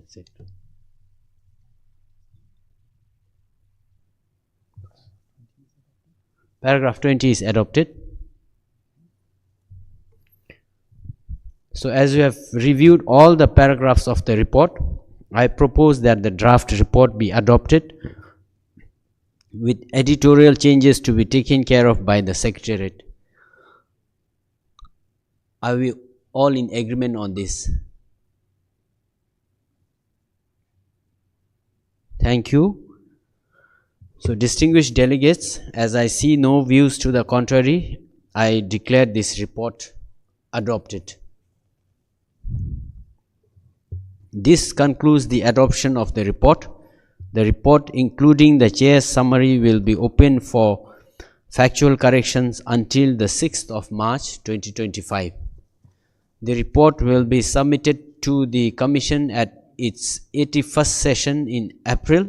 sector. Paragraph 20 is adopted. So as you have reviewed all the paragraphs of the report, I propose that the draft report be adopted with editorial changes to be taken care of by the Secretariat. Are we all in agreement on this? Thank you. So distinguished delegates, as I see no views to the contrary, I declare this report adopted. This concludes the adoption of the report. The report, including the chair's summary, will be open for factual corrections until the 6th of March 2025. The report will be submitted to the Commission at its 81st session in April.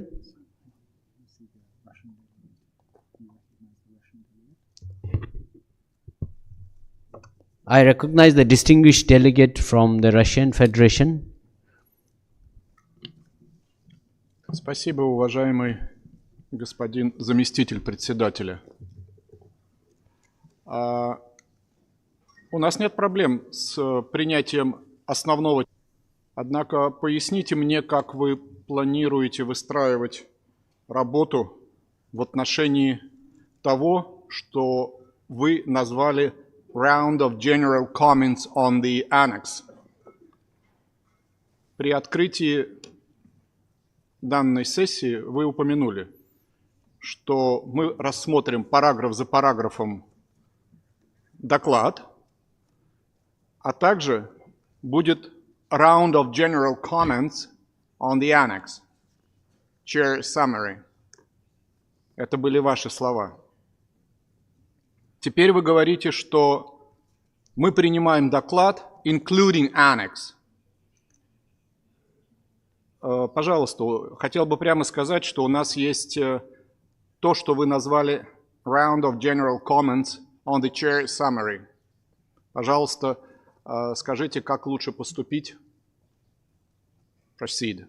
I recognize the distinguished delegate from the Russian Federation. Спасибо, уважаемый господин заместитель председателя. У нас нет проблем с принятием основного. Однако поясните мне, как вы планируете выстраивать работу в отношении того, что вы назвали Round of General Comments on the Annex. При открытии данной сессии вы упомянули, что мы рассмотрим параграф за параграфом доклад, а также будет Round of General Comments on the Annex, Chair Summary. Это были ваши слова. Теперь вы говорите, что мы принимаем доклад, including Annex. Пожалуйста, хотел бы прямо сказать, что у нас есть то, что вы назвали Round of General Comments on the Chair Summary. Пожалуйста, скажите, как лучше поступить. Proceed.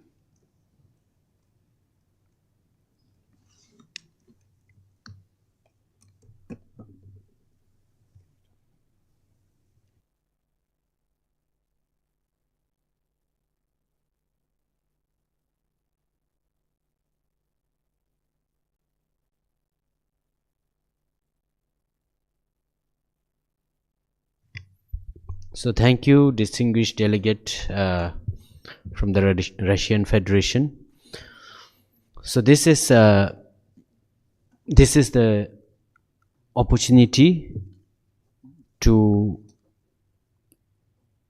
So thank you, distinguished delegate from the Russian Federation. So this is the opportunity to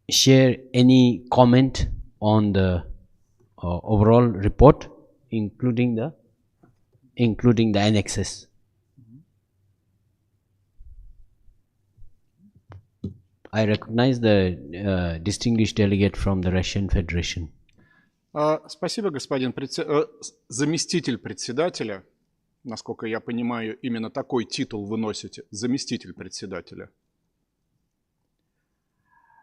share any comment on the overall report, including the annexes. I recognize the distinguished delegate from the Russian Federation. Спасибо, господин заместитель председателя. Насколько я понимаю, именно такой титул вы носите, заместитель председателя.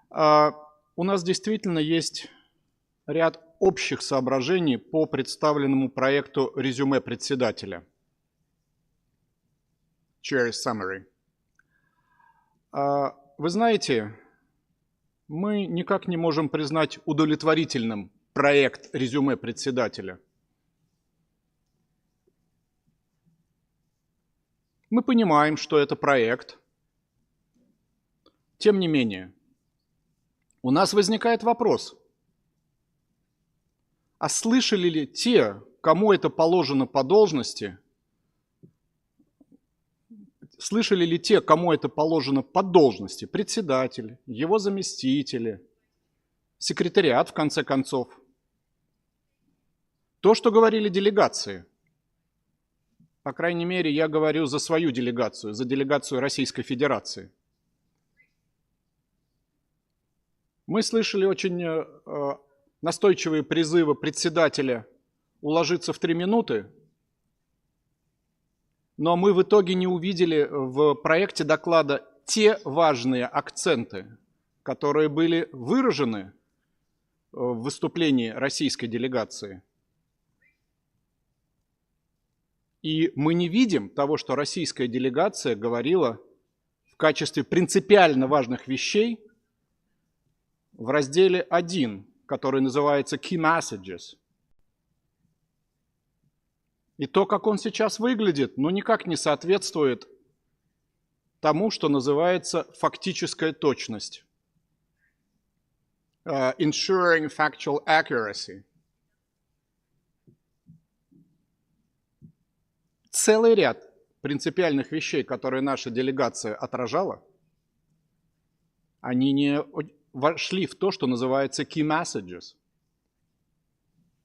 У нас действительно есть ряд общих соображений по представленному проекту резюме председателя. Chair's Summary. Вы знаете, мы никак не можем признать удовлетворительным проект резюме председателя. Мы понимаем, что это проект. Тем не менее, у нас возникает вопрос, а слышали ли те, кому это положено по должности, слышали ли те, кому это положено по должности, председатель, его заместители, секретариат, в конце концов, то, что говорили делегации? По крайней мере, я говорю за свою делегацию, за делегацию Российской Федерации. Мы слышали очень настойчивые призывы председателя уложиться в 3 минуты, но мы в итоге не увидели в проекте доклада те важные акценты, которые были выражены в выступлении российской делегации. И мы не видим того, что российская делегация говорила в качестве принципиально важных вещей в разделе 1, который называется Key Messages. И то, как он сейчас выглядит, ну никак не соответствует тому, что называется фактическая точность. Ensuring factual accuracy. Целый ряд принципиальных вещей, которые наша делегация отражала, они не вошли в то, что называется key messages.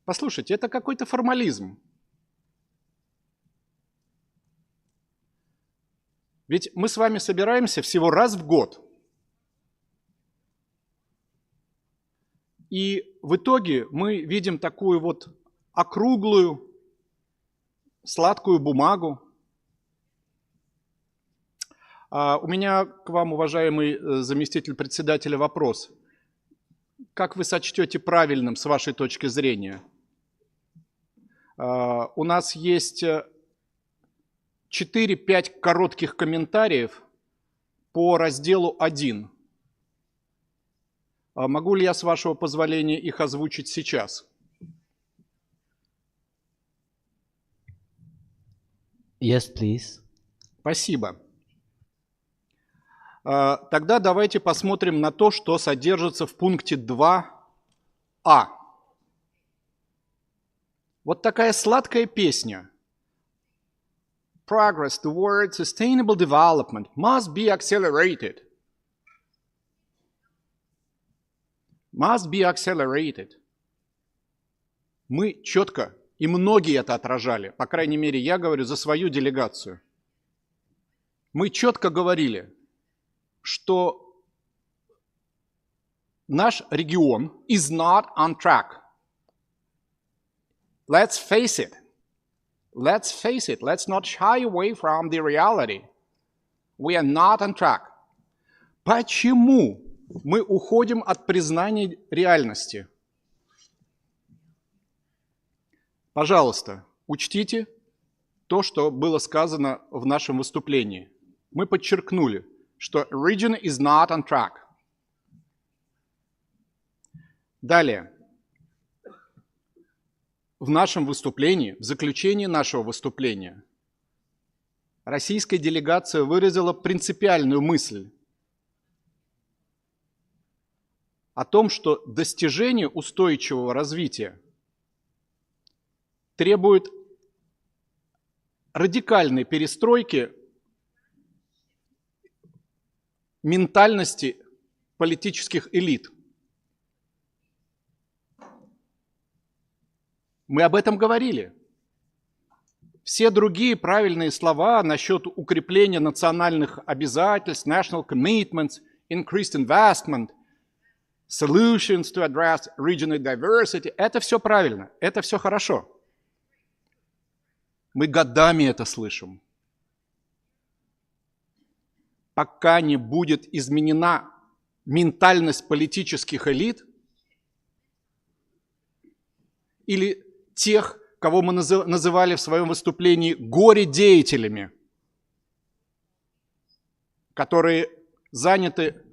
Послушайте, это какой-то формализм. Ведь мы с вами собираемся всего раз в год. И в итоге мы видим такую вот округлую, сладкую бумагу. У меня к вам, уважаемый заместитель председателя, вопрос. Как вы сочтете правильным с вашей точки зрения? У нас есть 4-5 коротких комментариев по разделу 1. Могу ли я, с вашего позволения, их озвучить сейчас? Yes, please. Спасибо. Тогда давайте посмотрим на то, что содержится в пункте 2а. Вот такая сладкая песня. Progress toward sustainable development must be accelerated. Must be accelerated. Мы четко, и многие это отражали, по крайней мере, я говорю за свою делегацию. Мы четко говорили, что наш регион is not on track. Let's face it. Let's face it. Let's not shy away from the reality. We are not on track. Почему мы уходим от признания реальности? Пожалуйста, учтите то, что было сказано в нашем выступлении. Мы подчеркнули, что region is not on track. Далее. В нашем выступлении, в заключении нашего выступления, российская делегация выразила принципиальную мысль о том, что достижение устойчивого развития требует радикальной перестройки ментальности политических элит. Мы об этом говорили. Все другие правильные слова насчет укрепления национальных обязательств, national commitments, increased investment, solutions to address regional diversity, это все правильно, это все хорошо. Мы годами это слышим. Пока не будет изменена ментальность политических элит или тех, кого мы называли в своем выступлении горе-деятелями, которые заняты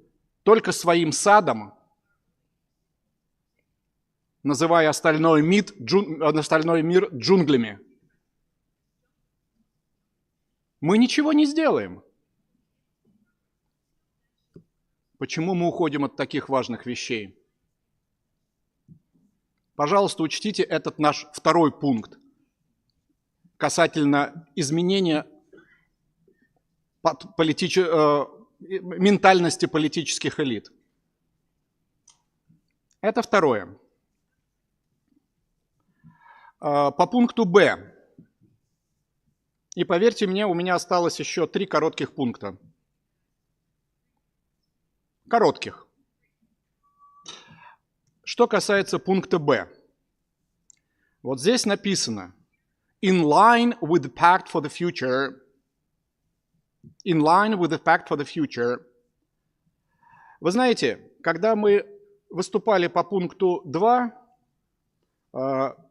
только своим садом, называя остальной мир джунглями. Мы ничего не сделаем. Почему мы уходим от таких важных вещей? Пожалуйста, учтите этот наш второй пункт касательно изменения ментальности политических элит. Это второе. По пункту Б. И поверьте мне, у меня осталось еще 3 коротких пункта. Коротких. Что касается пункта Б. Вот здесь написано in line with the pact for the future. In line with the pact for the future. Вы знаете, когда мы выступали по пункту 2,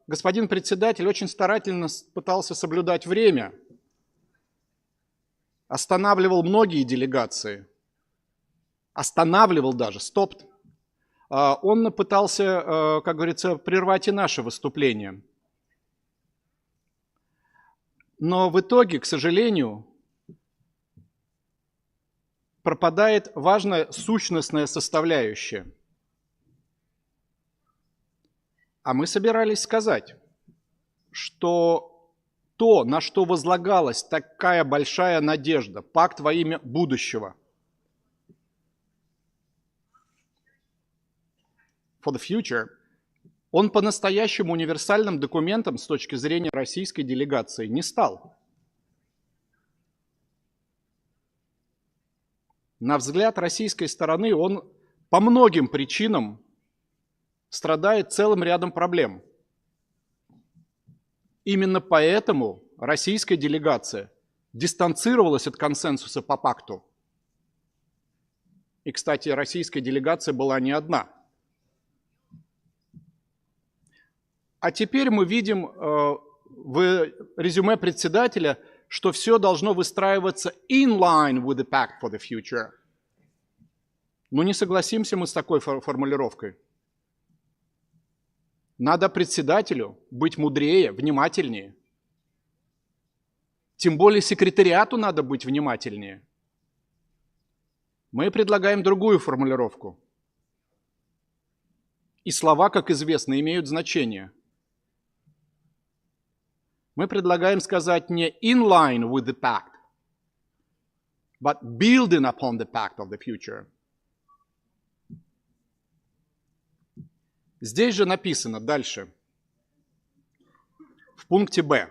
господин председатель очень старательно пытался соблюдать время, останавливал многие делегации, останавливал даже, стоп. Он пытался, как говорится, прервать и наше выступление. Но в итоге, к сожалению, пропадает важная сущностная составляющая. А мы собирались сказать, что то, на что возлагалась такая большая надежда, пакт во имя будущего, for the future, он по-настоящему универсальным документом с точки зрения российской делегации не стал. На взгляд российской стороны он по многим причинам страдает целым рядом проблем. Именно поэтому российская делегация дистанцировалась от консенсуса по пакту. И, кстати, российская делегация была не одна. А теперь мы видим в резюме председателя, что все должно выстраиваться in line with the pact for the future. Ну, не согласимся мы с такой формулировкой. Надо председателю быть мудрее, внимательнее. Тем более секретариату надо быть внимательнее. Мы предлагаем другую формулировку. И слова, как известно, имеют значение. Мы предлагаем сказать не in line with the pact, but building upon the pact of the future. Здесь же написано дальше, в пункте Б,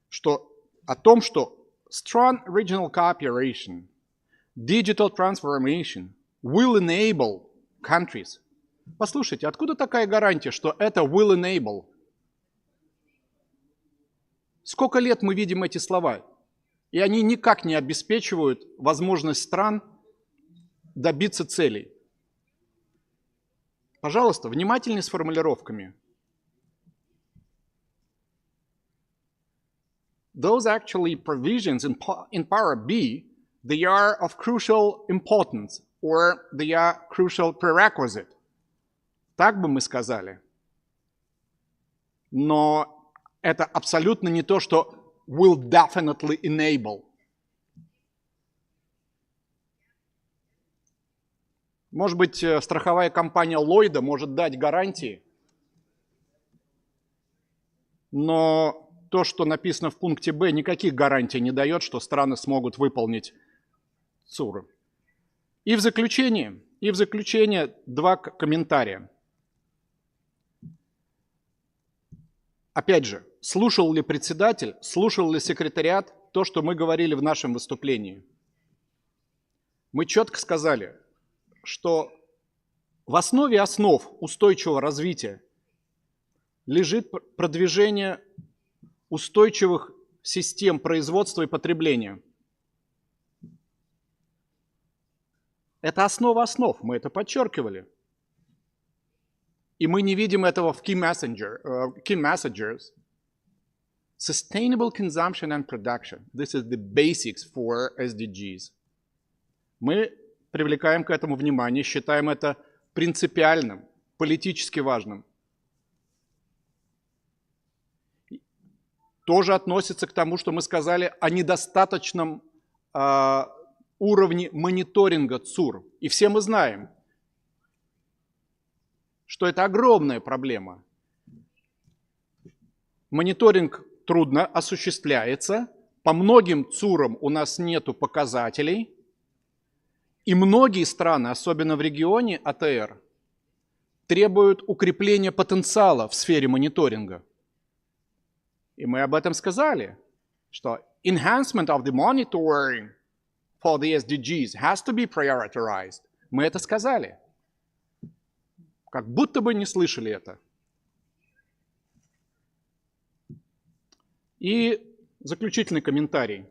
что о том, что strong regional cooperation, digital transformation will enable countries. Послушайте, откуда такая гарантия, что это will enable? Сколько лет мы видим эти слова, и они никак не обеспечивают возможность стран добиться целей. Пожалуйста, внимательнее с формулировками. Those actually provisions in Para B, they are of crucial importance, or they are crucial prerequisite. Так бы мы сказали. Но это абсолютно не то, что will definitely enable. Может быть, страховая компания Ллойда может дать гарантии, но то, что написано в пункте Б, никаких гарантий не дает, что страны смогут выполнить ЦУР. И в заключение два комментария. Опять же, слушал ли председатель, слушал ли секретариат то, что мы говорили в нашем выступлении? Мы четко сказали, что в основе основ устойчивого развития лежит продвижение устойчивых систем производства и потребления. Это основа основ, мы это подчеркивали. И мы не видим этого в key messages. Sustainable consumption and production. This is the basics for SDGs. Мы привлекаем к этому внимание, считаем это принципиальным, политически важным. Тоже относится к тому, что мы сказали о недостаточном уровне мониторинга ЦУР. И все мы знаем, что это огромная проблема. Мониторинг трудно осуществляется, по многим ЦУРам у нас нету показателей, и многие страны, особенно в регионе АТР, требуют укрепления потенциала в сфере мониторинга. И мы об этом сказали, что enhancement of the monitoring for the SDGs has to be prioritized. Мы это сказали. Как будто бы не слышали это. И заключительный комментарий.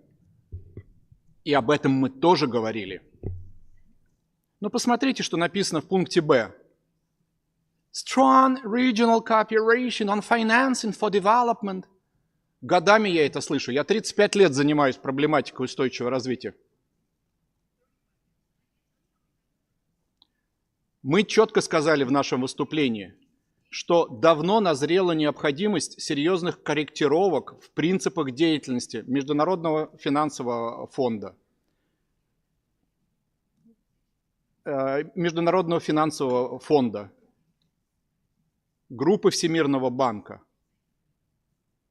И об этом мы тоже говорили. Но посмотрите, что написано в пункте Б. Strong regional cooperation on financing for development. Годами я это слышу. Я 35 лет занимаюсь проблематикой устойчивого развития. Мы четко сказали в нашем выступлении, что давно назрела необходимость серьезных корректировок в принципах деятельности Международного финансового фонда, группы Всемирного банка.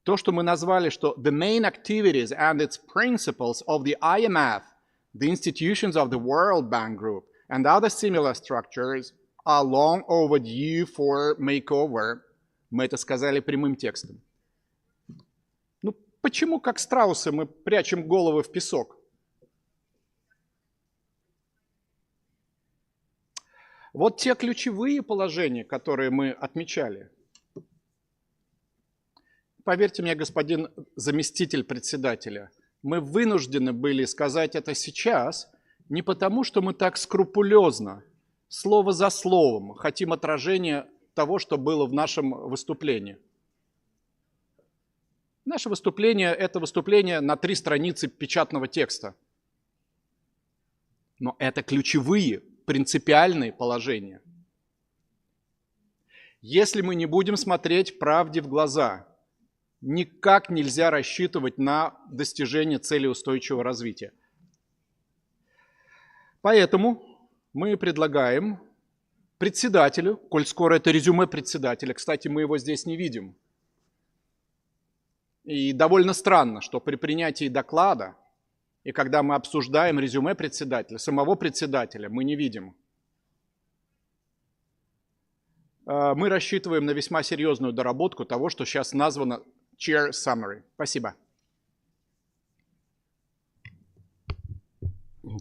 То, что мы назвали, что the main activities and its principles of the IMF, the institutions of the World Bank Group, and other similar structures are long overdue for makeover. Мы это сказали прямым текстом. Ну, почему, как страусы, мы прячем головы в песок? Вот те ключевые положения, которые мы отмечали. Поверьте мне, господин заместитель председателя, мы вынуждены были сказать это сейчас не потому, что мы так скрупулезно, слово за словом, хотим отражения того, что было в нашем выступлении. Наше выступление – это выступление на 3 страницы печатного текста. Но это ключевые, принципиальные положения. Если мы не будем смотреть правде в глаза, никак нельзя рассчитывать на достижение цели устойчивого развития. Поэтому мы предлагаем председателю, коль скоро это резюме председателя, кстати, мы его здесь не видим. И довольно странно, что при принятии доклада и когда мы обсуждаем резюме председателя, самого председателя мы не видим. Мы рассчитываем на весьма серьезную доработку того, что сейчас названо Chair Summary. Спасибо.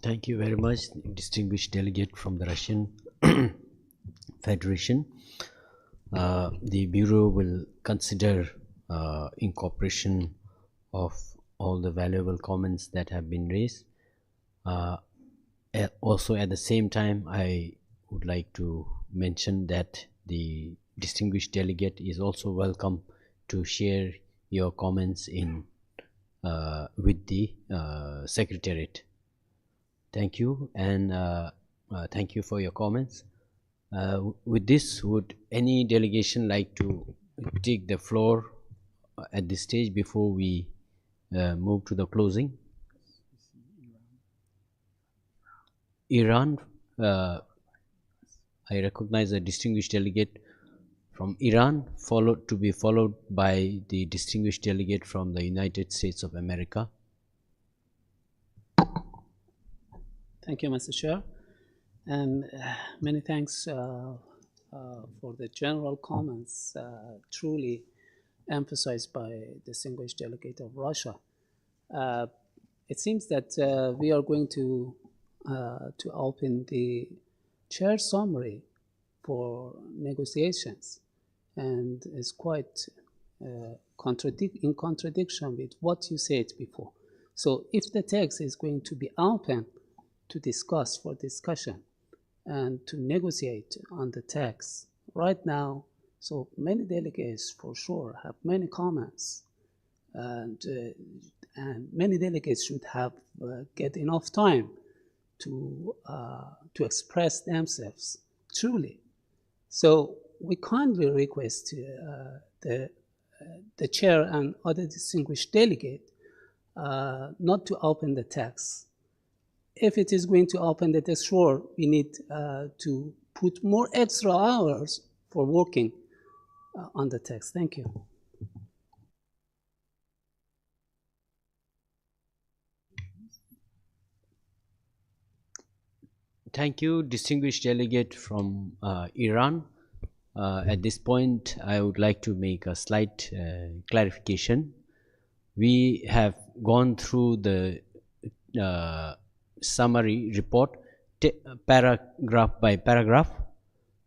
Thank you very much, distinguished delegate from the Russian Federation. The Bureau will consider incorporation of all the valuable comments that have been raised. Also, at the same time, I would like to mention that the distinguished delegate is also welcome to share your comments in with the Secretariat. Thank you, and thank you for your comments. With this, would any delegation like to take the floor at this stage before we move to the closing? Iran, I recognize a distinguished delegate from Iran, to be followed by the distinguished delegate from the United States of America. Thank you, Mr. Chair, and many thanks for the general comments, truly emphasized by distinguished delegate of Russia. It seems that we are going to open the chair summary for negotiations, and it's quite in contradiction with what you said before. So if the text is going to be open to discuss for discussion and to negotiate on the text right now, so many delegates for sure have many comments, and many delegates should have get enough time to express themselves truly. So we kindly request the chair and other distinguished delegate not to open the text. If it is going to open the text, sure, we need to put more extra hours for working on the text. Thank you. Thank you, distinguished delegate from Iran. At this point, I would like to make a slight clarification. We have gone through the summary report paragraph by paragraph.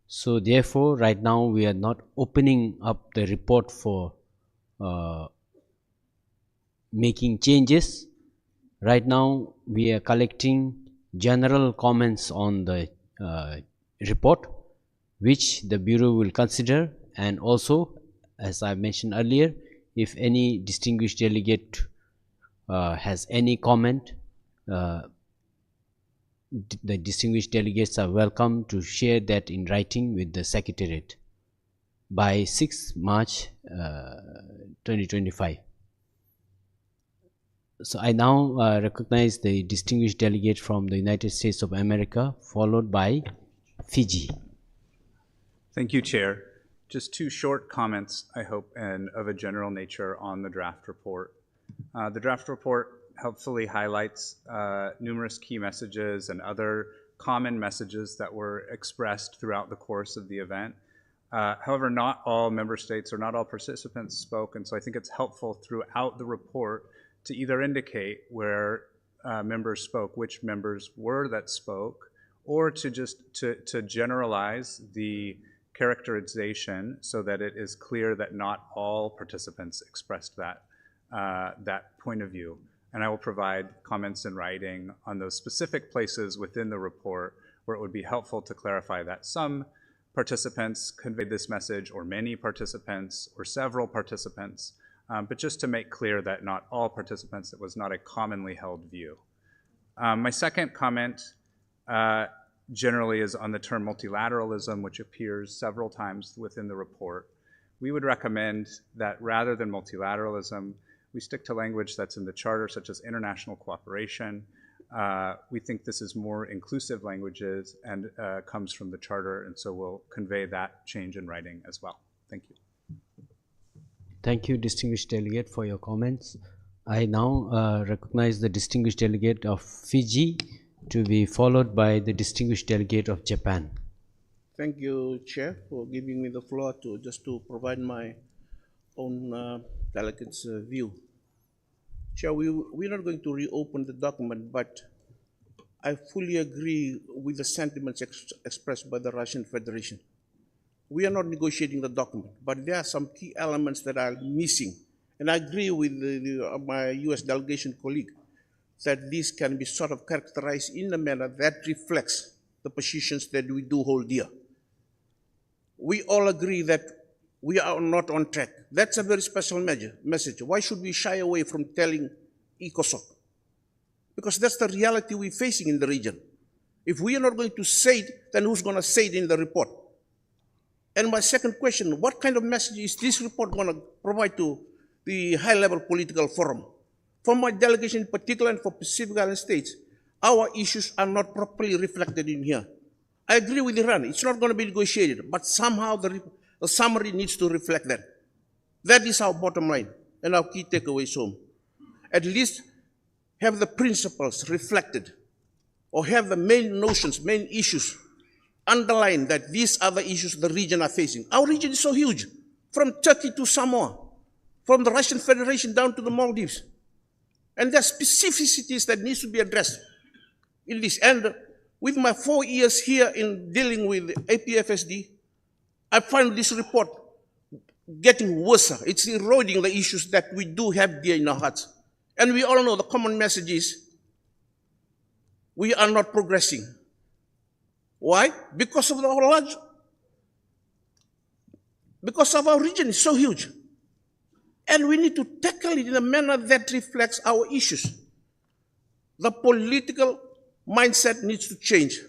So therefore, right now we are not opening up the report for making changes. Right now we are collecting general comments on the report. which the Bureau will consider, and also, as I mentioned earlier, if any distinguished delegate has any comment, the distinguished delegates are welcome to share that in writing with the Secretariat by 6 March 2025. So I now recognize the distinguished delegate from the United States of America, followed by Fiji. Thank you, Chair. Just two short comments, I hope, and of a general nature on the draft report. The draft report helpfully highlights numerous key messages and other common messages that were expressed throughout the course of the event. However, not all member states or not all participants spoke, and so I think it's helpful throughout the report to either indicate where members spoke, which members were that spoke, or to just to generalize the characterization so that it is clear that not all participants expressed that point of view. And I will provide comments in writing on those specific places within the report where it would be helpful to clarify that some participants conveyed this message, or many participants, or several participants, but just to make clear that not all participants, it was not a commonly held view. My second comment generally is on the term multilateralism, which appears several times within the report. We would recommend that rather than multilateralism, we stick to language that's in the Charter, such as international cooperation. We think this is more inclusive languages and comes from the Charter, and so we'll convey that change in writing as well. Thank you. Thank you, distinguished delegate, for your comments. I now recognize the distinguished delegate of Fiji to be followed by the distinguished delegate of Japan. Thank you, Chair, for giving me the floor to provide my own delegate's view. Chair, we're not going to reopen the document, but I fully agree with the sentiments expressed by the Russian Federation. We are not negotiating the document, but there are some key elements that are missing. And I agree with my US delegation colleague that this can be sort of characterized in a manner that reflects the positions that we do hold dear. We all agree that we are not on track. That's a very special message. Why should we shy away from telling ECOSOC? Because that's the reality we're facing in the region. If we are not going to say it, then who's going to say it in the report? And my second question, what kind of message is this report going to provide to the high-level political forum? For my delegation in particular and for Pacific Island states, our issues are not properly reflected in here. I agree with Iran. It's not going to be negotiated, but somehow the summary needs to reflect that. That is our bottom line and our key takeaways home. At least have the principles reflected, or have the main notions, main issues underline that these are the issues the region are facing. Our region is so huge, from Turkey to Samoa, from the Russian Federation down to the Maldives. And there are specificities that need to be addressed in this. And with my 4 years here in dealing with APFSD, I find this report getting worse. It's eroding the issues that we do have dear in our hearts. And we all know the common message is we are not progressing. Why? Because of our region is so huge. And we need to tackle it in a manner that reflects our issues. The political mindset needs to change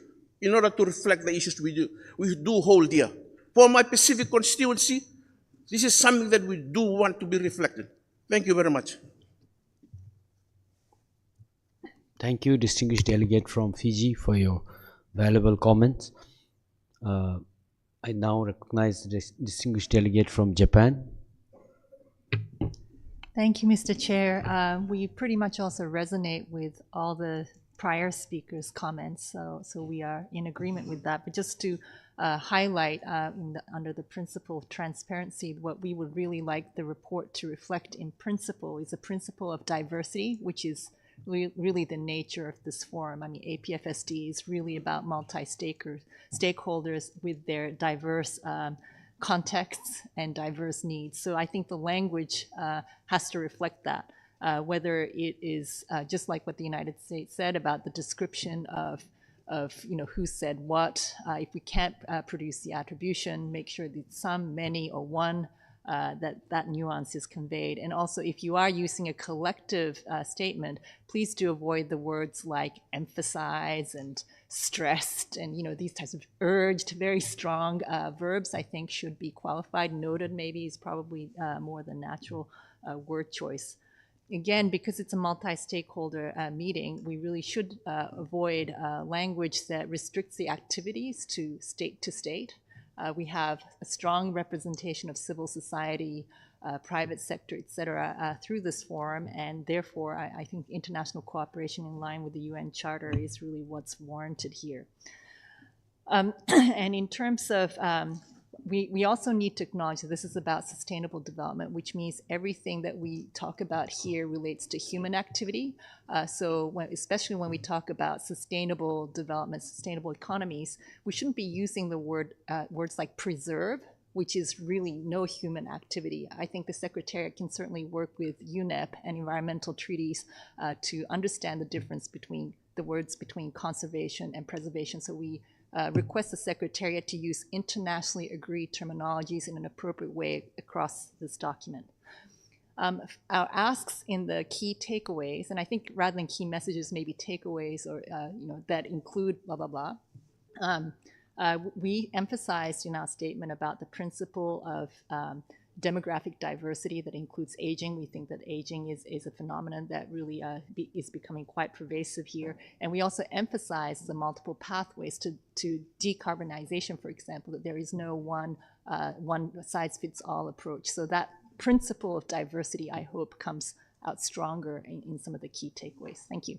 in order to reflect the issues we do hold dear. For my Pacific constituency, this is something that we do want to be reflected. Thank you very much. Thank you, distinguished delegate from Fiji, for your valuable comments. I now recognize the distinguished delegate from Japan. Thank you, Mr. Chair. We pretty much also resonate with all the prior speakers' comments, so we are in agreement with that. But just to highlight under the principle of transparency, what we would really like the report to reflect in principle is a principle of diversity, which is really the nature of this forum. I mean, APFSD is really about multi-stakeholders with their diverse contexts and diverse needs. So I think the language has to reflect that, whether it is just like what the United States said about the description of of who said what. If we can't produce the attribution, make sure that some, many, or one, that nuance is conveyed. And also, if you are using a collective statement, please do avoid the words like emphasize and stressed and these types of urged, very strong verbs. I think should be qualified. Noted maybe is probably more the natural word choice. Again, because it's a multi-stakeholder meeting, we really should avoid language that restricts the activities to state. We have a strong representation of civil society, private sector, et cetera, through this forum, and therefore I think international cooperation in line with the UN Charter is really what's warranted here. And in terms of we also need to acknowledge that this is about sustainable development, which means everything that we talk about here relates to human activity. Especially when we talk about sustainable development, sustainable economies, we shouldn't be using the words like preserve, which is really no human activity. I think the Secretariat can certainly work with UNEP and environmental treaties to understand the difference between the words between conservation and preservation. So we request the Secretariat to use internationally agreed terminologies in an appropriate way across this document. Our asks in the key takeaways, and I think rather than key messages, maybe takeaways or that include blah, blah, blah. We emphasized in our statement about the principle of demographic diversity that includes aging. We think that aging is a phenomenon that really is becoming quite pervasive here. And we also emphasize the multiple pathways to decarbonization, for example, that there is no one size fits all approach. So that principle of diversity, I hope, comes out stronger in some of the key takeaways. Thank you.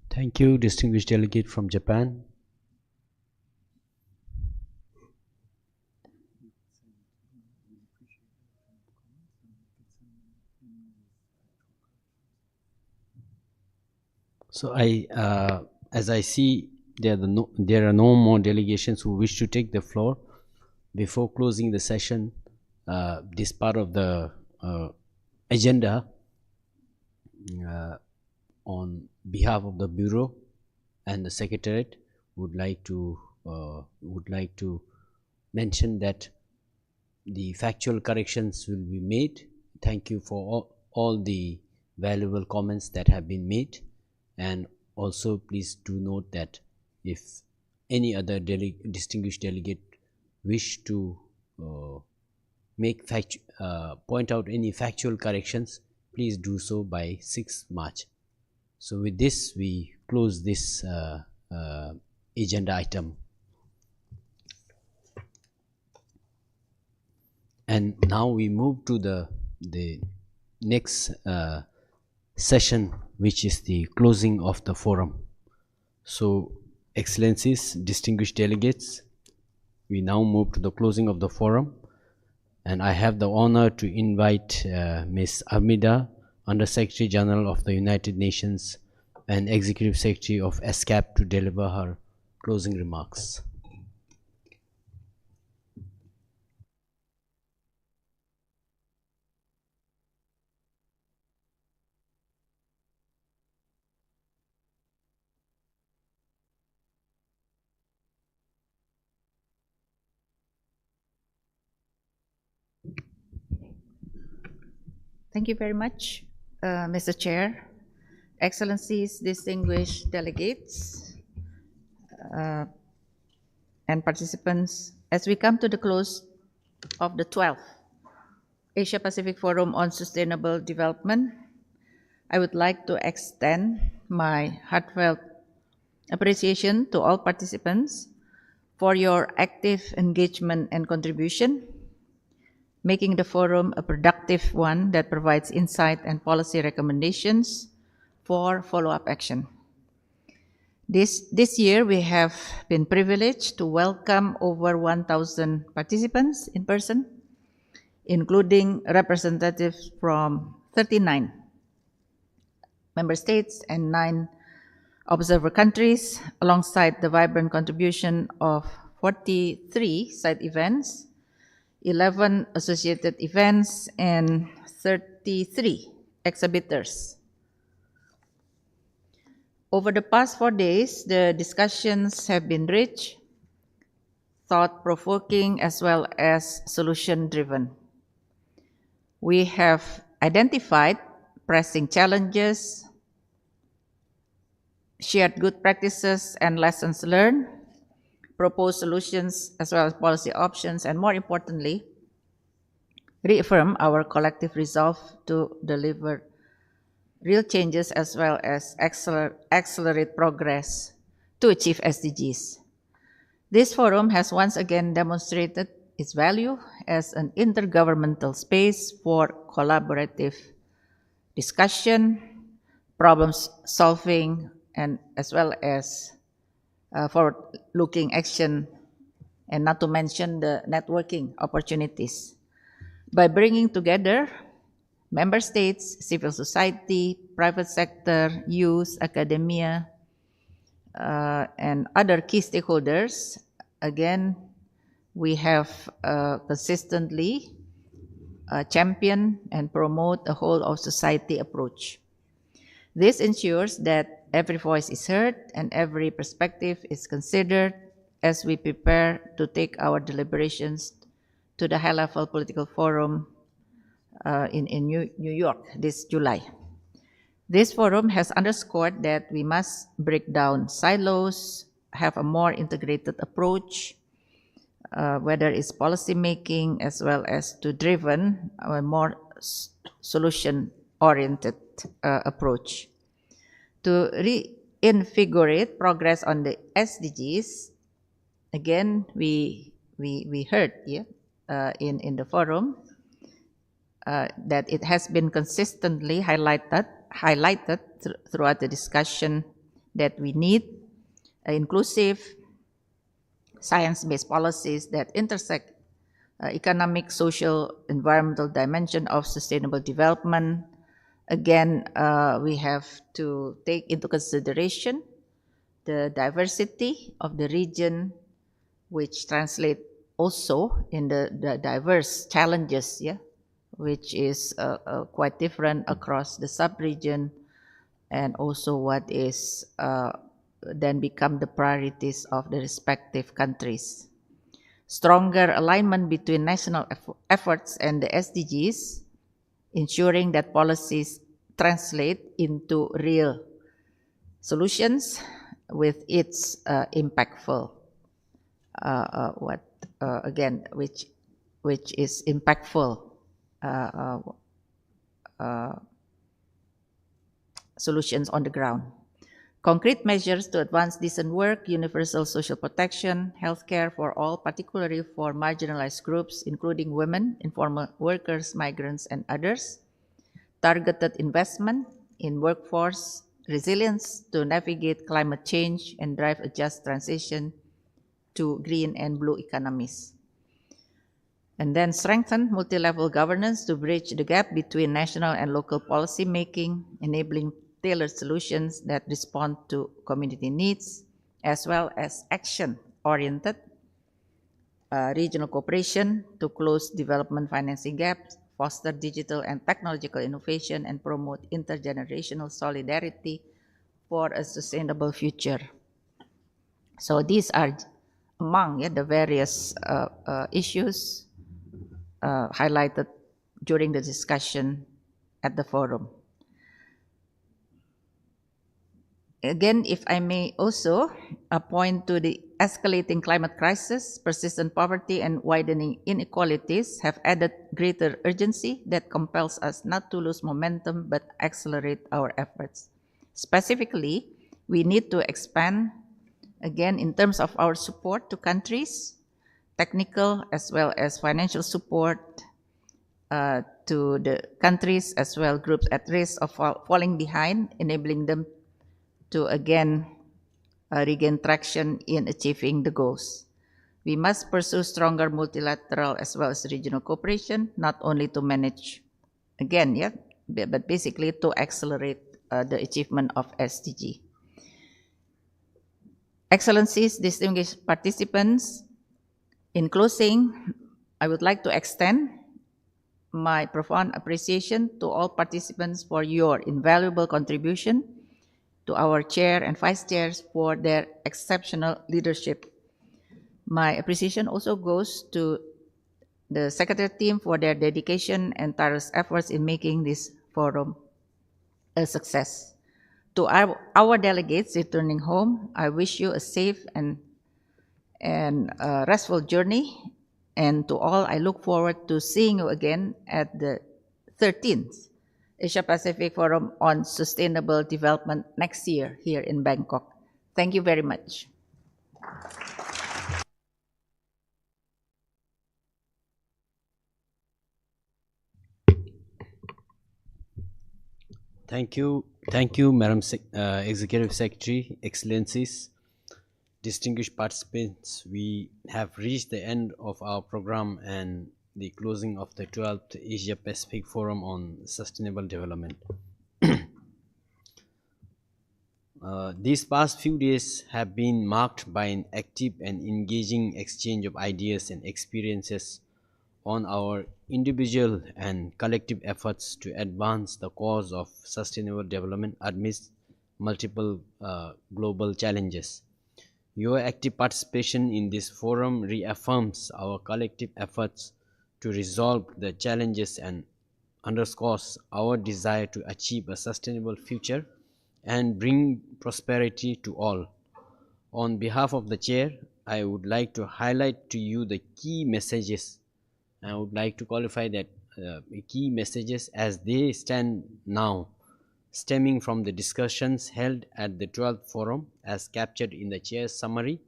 Thank you, distinguished delegate from Japan. So as I see, there are no more delegations who wish to take the floor. Before closing the session, this part of the agenda, on behalf of the Bureau and the Secretariat, would like to mention that the factual corrections will be made. Thank you for all the valuable comments that have been made. And also please do note that if any other distinguished delegate wish to point out any factual corrections, please do so by 6th March. So with this, we close this agenda item. And now we move to the next session, which is the closing of the forum. So, Excellencies, distinguished delegates, we now move to the closing of the forum, and I have the honor to invite Ms. Armida, Under Secretary General of the United Nations and Executive Secretary of ESCAP, to deliver her closing remarks. Thank you very much, Mr. Chair, Excellencies, distinguished delegates, and participants. As we come to the close of the 12th Asia-Pacific Forum on Sustainable Development, I would like to extend my heartfelt appreciation to all participants for your active engagement and contribution, making the forum a productive one that provides insight and policy recommendations for follow-up action. This year, we have been privileged to welcome over 1,000 participants in person, including representatives from 39 member states and 9 observer countries, alongside the vibrant contribution of 43 side events, 11 associated events, and 33 exhibitors. Over the past 4 days, the discussions have been rich, thought-provoking, as well as solution-driven. We have identified pressing challenges, shared good practices and lessons learned, proposed solutions as well as policy options, and more importantly, reaffirm our collective resolve to deliver real changes as well as accelerate progress to achieve SDGs. This forum has once again demonstrated its value as an intergovernmental space for collaborative discussion, problem solving, and as well as forward-looking action, and not to mention the networking opportunities. By bringing together member states, civil society, private sector, youth, academia, and other key stakeholders, again, we have consistently championed and promote a whole of society approach. This ensures that every voice is heard and every perspective is considered as we prepare to take our deliberations to the high-level political forum in New York this July. This forum has underscored that we must break down silos, have a more integrated approach, whether it's policy making as well as to driven a more solution-oriented approach. To reinvigorate progress on the SDGs, again, we heard in the forum that it has been consistently highlighted throughout the discussion that we need inclusive, science-based policies that intersect economic, social, environmental dimension of sustainable development. Again, we have to take into consideration the diversity of the region, which translate also in the diverse challenges, which is quite different across the sub-region, and also what is then become the priorities of the respective countries. Stronger alignment between national efforts and the SDGs, ensuring that policies translate into real solutions with its impactful, which is impactful solutions on the ground. Concrete measures to advance decent work, universal social protection, healthcare for all, particularly for marginalized groups, including women, informal workers, migrants, and others. Targeted investment in workforce resilience to navigate climate change and drive a just transition to green and blue economies. And then strengthen multi-level governance to bridge the gap between national and local policy making, enabling tailored solutions that respond to community needs, as well as action-oriented regional cooperation to close development financing gaps, foster digital and technological innovation, and promote intergenerational solidarity for a sustainable future. So these are among the various issues highlighted during the discussion at the forum. Again, if I may also point to the escalating climate crisis, persistent poverty, and widening inequalities have added greater urgency that compels us not to lose momentum but accelerate our efforts. Specifically, we need to expand, again, in terms of our support to countries, technical as well as financial support to the countries as well groups at risk of falling behind, enabling them to again regain traction in achieving the goals. We must pursue stronger multilateral as well as regional cooperation, not only to manage, again, but basically to accelerate the achievement of SDG. Excellencies, distinguished participants, in closing, I would like to extend my profound appreciation to all participants for your invaluable contribution to our chair and vice chairs for their exceptional leadership. My appreciation also goes to the secretary team for their dedication and tireless efforts in making this forum a success. To our delegates returning home, I wish you a safe and restful journey. And to all, I look forward to seeing you again at the 13th Asia Pacific Forum on Sustainable Development next year here in Bangkok. Thank you very much. Thank you, Madam Executive Secretary, Excellencies, distinguished participants. We have reached the end of our program and the closing of the 12th Asia Pacific Forum on Sustainable Development. These past few days have been marked by an active and engaging exchange of ideas and experiences on our individual and collective efforts to advance the cause of sustainable development amidst multiple global challenges. Your active participation in this forum reaffirms our collective efforts to resolve the challenges and underscores our desire to achieve a sustainable future and bring prosperity to all. On behalf of the chair, I would like to highlight to you the key messages. I would like to qualify that key messages as they stand now, stemming from the discussions held at the 12th forum as captured in the chair's summary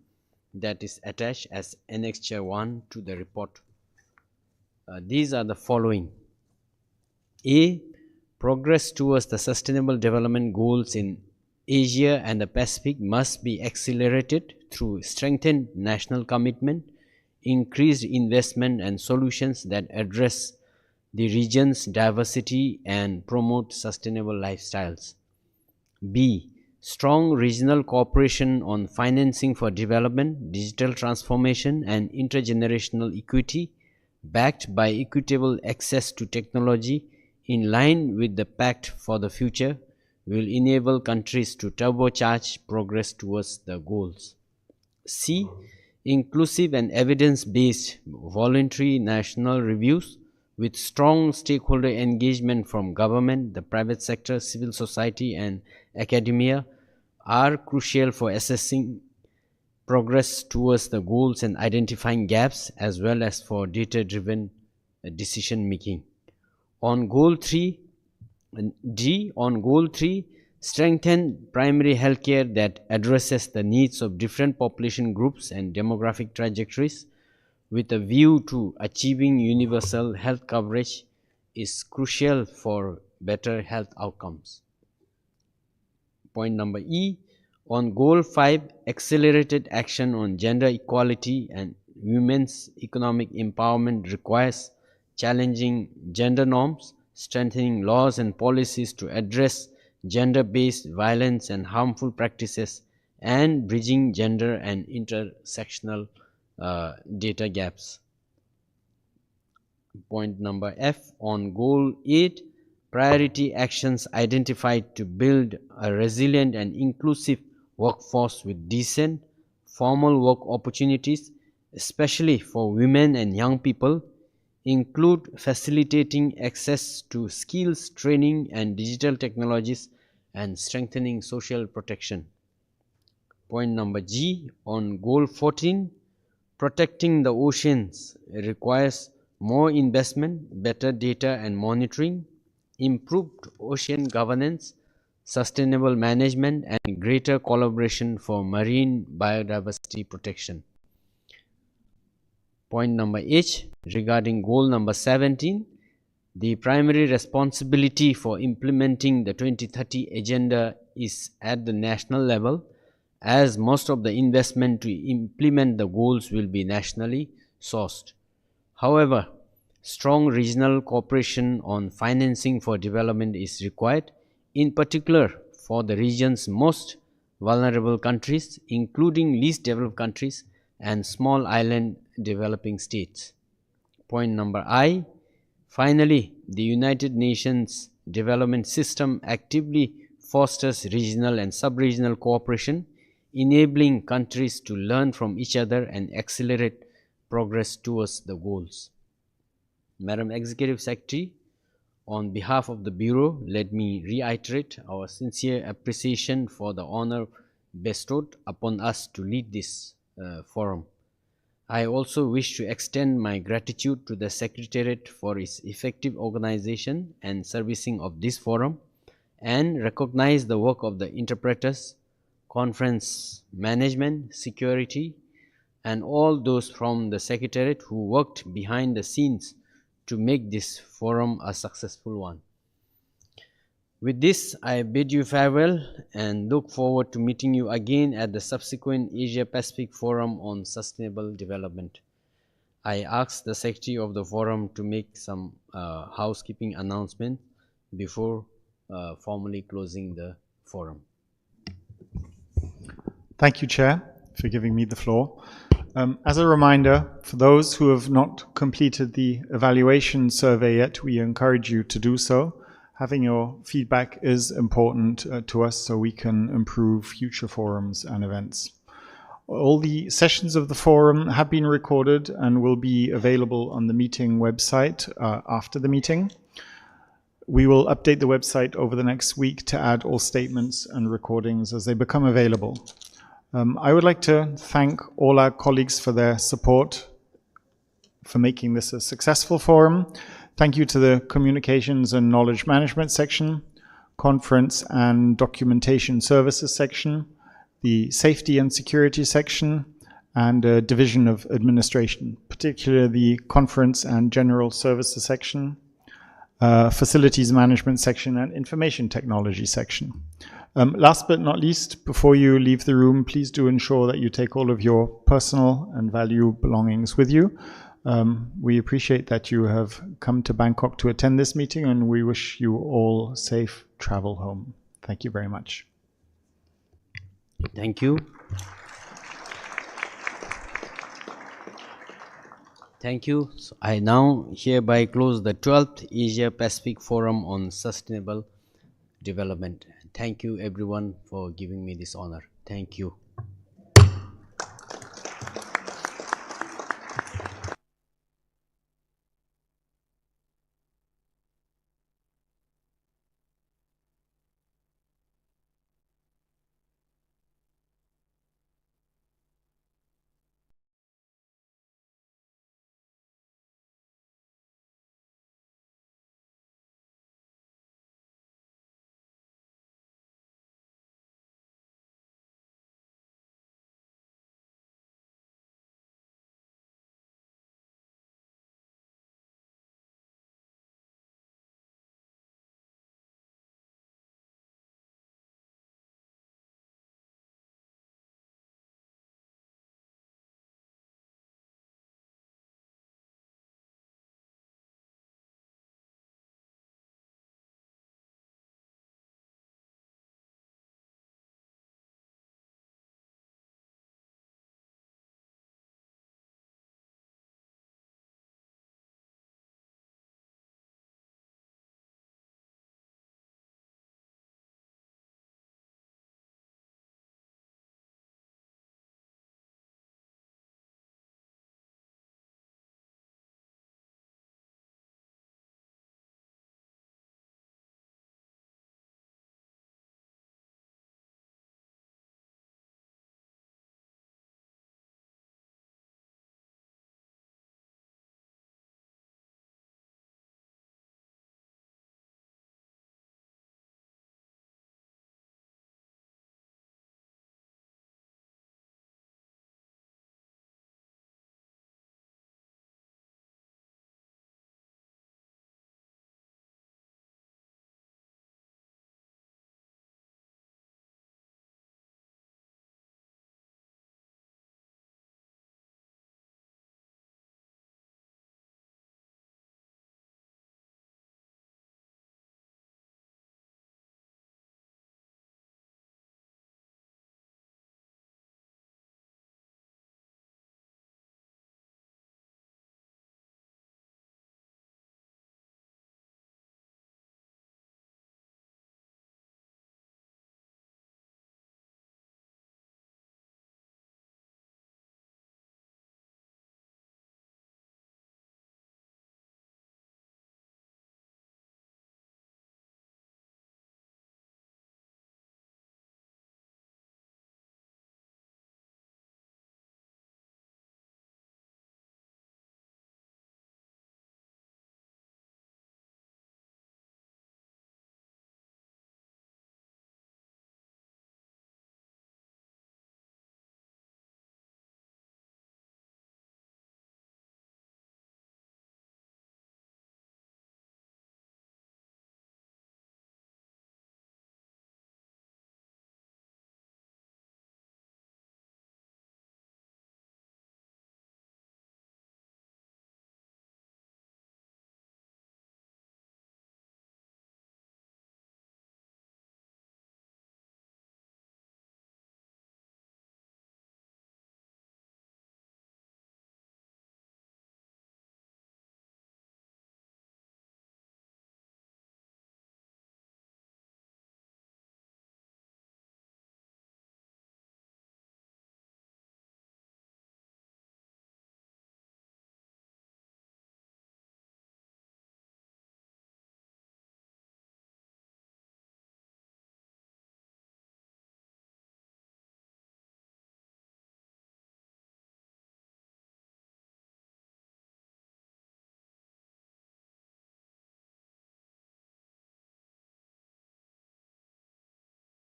that is attached as Annexure 1 to the report. These are the following. A. Progress towards the Sustainable Development Goals in Asia and the Pacific must be accelerated through strengthened national commitment, increased investment and solutions that address the region's diversity and promote sustainable lifestyles. B. Strong regional cooperation on financing for development, digital transformation and intergenerational equity, backed by equitable access to technology in line with the Pact for the Future, will enable countries to turbocharge progress towards the goals. C. Inclusive and evidence-based voluntary national reviews with strong stakeholder engagement from government, the private sector, civil society and academia are crucial for assessing progress towards the goals and identifying gaps as well as for data-driven decision making. On goal 3, strengthen primary healthcare that addresses the needs of different population groups and demographic trajectories with a view to achieving universal health coverage is crucial for better health outcomes. Point number E. On goal 5, accelerated action on gender equality and women's economic empowerment requires challenging gender norms, strengthening laws and policies to address gender-based violence and harmful practices, and bridging gender and intersectional data gaps. Point number F. On goal 8, priority actions identified to build a resilient and inclusive workforce with decent, formal work opportunities, especially for women and young people, include facilitating access to skills training and digital technologies and strengthening social protection. Point number G. On goal 14, protecting the oceans requires more investment, better data and monitoring, improved ocean governance, sustainable management and greater collaboration for marine biodiversity protection. Point number H. Regarding goal number 17, the primary responsibility for implementing the 2030 agenda is at the national level, as most of the investment to implement the goals will be nationally sourced. However, strong regional cooperation on financing for development is required, in particular for the region's most vulnerable countries, including least developed countries and small island developing states. Point number I. Finally, the United Nations Development System actively fosters regional and sub-regional cooperation, enabling countries to learn from each other and accelerate progress towards the goals. Madam Executive Secretary, on behalf of the Bureau, let me reiterate our sincere appreciation for the honor bestowed upon us to lead this forum. I also wish to extend my gratitude to the Secretariat for its effective organization and servicing of this forum, and recognize the work of the interpreters, conference management, security, and all those from the Secretariat who worked behind the scenes to make this forum a successful one. With this, I bid you farewell and look forward to meeting you again at the subsequent Asia-Pacific Forum on Sustainable Development. I ask the Secretary of the Forum to make some housekeeping announcement before formally closing the forum. Thank you, Chair, for giving me the floor. As a reminder, for those who have not completed the evaluation survey yet, we encourage you to do so. Having your feedback is important to us so we can improve future forums and events. All the sessions of the forum have been recorded and will be available on the meeting website after the meeting. We will update the website over the next week to add all statements and recordings as they become available. I would like to thank all our colleagues for their support for making this a successful forum. Thank you to the Communications and Knowledge Management section, Conference and Documentation Services section, the Safety and Security section, and Division of Administration, particularly the Conference and General Services section, Facilities Management section, and Information Technology section. Last but not least, before you leave the room, please do ensure that you take all of your personal and value belongings with you. We appreciate that you have come to Bangkok to attend this meeting, and we wish you all safe travel home. Thank you very much. Thank you. Thank you. So I now hereby close the 12th Asia Pacific Forum on Sustainable Development. Thank you everyone for giving me this honor. Thank you.